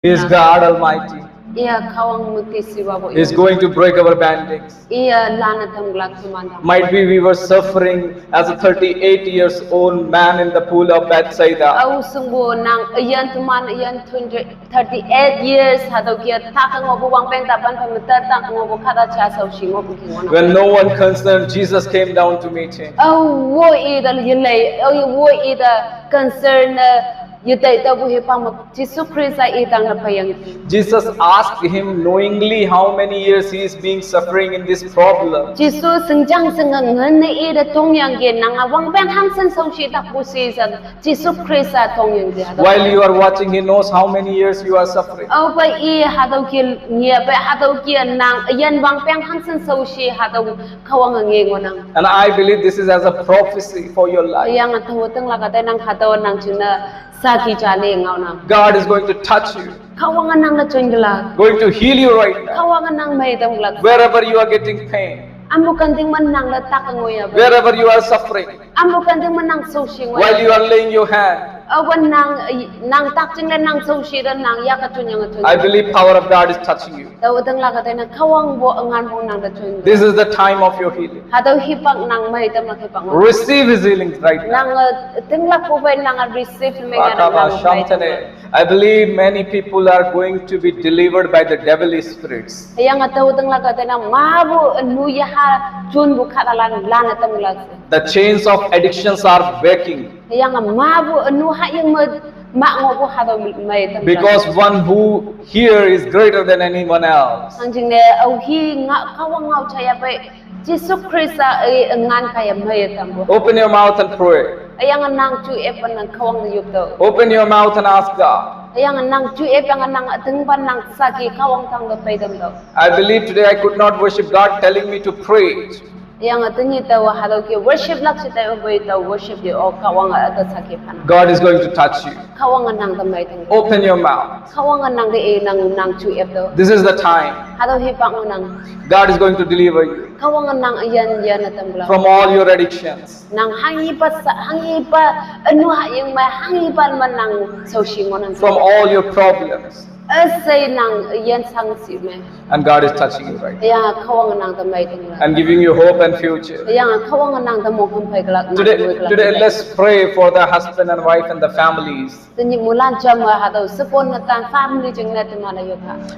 He is God Almighty. Ia kawang mukti siwa bo. He is going to break our bandings. Ia lana tamglak tumanda. Might be we were suffering as a 38 years old man in the pool of Bethsaida. Au sungbo nang iyan tuman iyan 38 years hado kia takang ngobo wang peng tapan pamitar tang ngobo kata cha sau shi ngobo kingono. When no one concerned, Jesus came down to meet him. Au wo ida yelay au wo ida concern Jesus asked him knowingly how many years he is being suffering in this problem. While you are watching, he knows how many years you are suffering. And I believe this is as a prophecy for your life. God is going to touch you, going to heal you right now. Wherever you are getting pain, wherever you are suffering, while you are laying your hand, I believe power of God is touching you. This is the time of your healing. Receive His healing right now. I believe many people are going to be delivered by the devilish spirits. The chains of addictions are breaking. Because one who here is greater than anyone else. Open your mouth and pray. Open your mouth and ask God. I believe today I could not worship God telling me to pray. God is going to touch you. Open your mouth. This is the time. God is going to deliver you from all your addictions. From all your problems. And God is touching you right now and giving you hope and future. Today let's pray for the husband and wife and the families.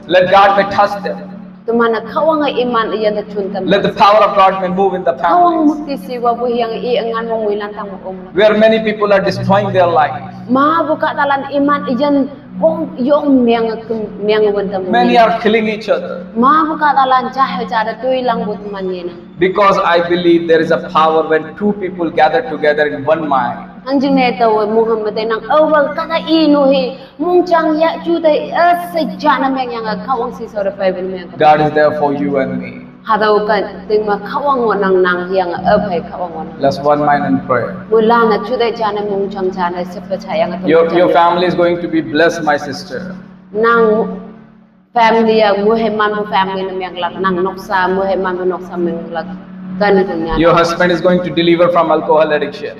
Let God may touch them. Let the power of God may move in the families. Where many people are destroying their life. Many are killing each other. Because I believe there is a power when two people gather together in one mind. God is there for you and me. Let's one mind and pray. Your family is going to be blessed, my sister. Your husband is going to deliver from alcohol addiction.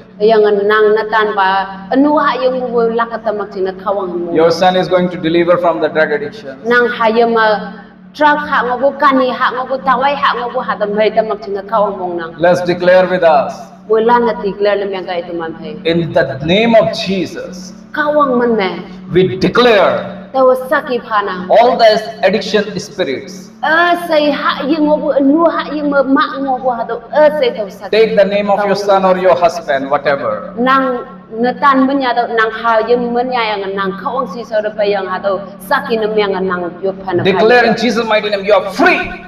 Your son is going to deliver from the drug addiction. Let's declare with us. In the name of Jesus, we declare all the addiction spirits. Take the name of your son or your husband, whatever. Declare in Jesus' mighty name, you are free.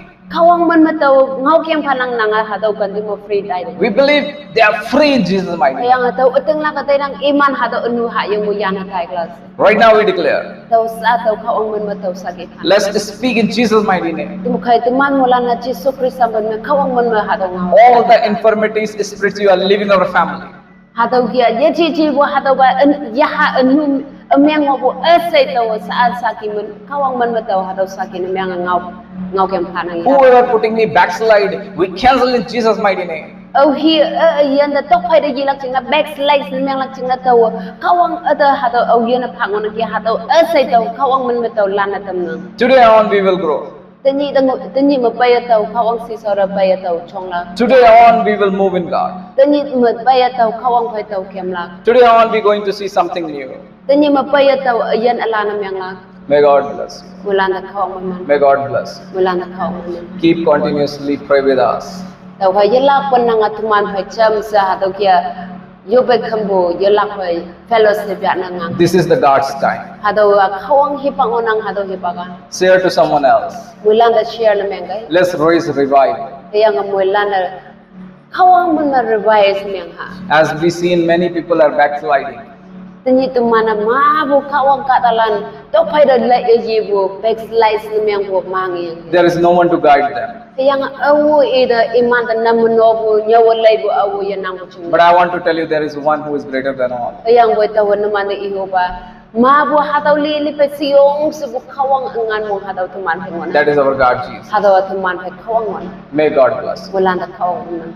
We believe they are free in Jesus' mighty name. Right now we declare. Let's speak in Jesus' mighty name. All the infirmities, spirits you are living in our family. Whoever putting me backslide, we cancel in Jesus' mighty name. hi yan da tok phai da yi lak ching na backslide meng lak ching na taw kawang ada hado yan phang on ki hado sai taw kawang man taw lan na tam nang Today on we will grow. tani ma pay taw kawang si sora pay taw chong la Today on we will move in God. tani ma pay taw kawang phai taw kem la Today on we are going to see something new. tani ma pay taw yan ala na meng la May God bless you. mulan da kawang man May God bless you. mulan da kawang man Keep continuously pray with us. taw ha yala pon nang atuman phai cham sa hado kia yo be khambo yala phai fellowship ya nang This is the God's time. hado kawang hi pang onang hado hi paga Share to someone else. mulan da share na meng gai Let's raise revival. yang mulan da kawang man na revise meng ha As we see many people are backsliding. tani tu mana ma bu kawang katalan to phai da la ye bu backslide meng bu mangi There is no one to guide them. yang awu ida iman da namuno bu nyawalai bu awu ya nang chu But I want to tell you there is one who is greater than all. yang boy taw na man ihoba ma bu hataw li pe siong su bu kawang angan mo hataw tuman phai ngona That is our God Jesus. hataw tuman phai kawang ngona May God bless you. bulan da kawang man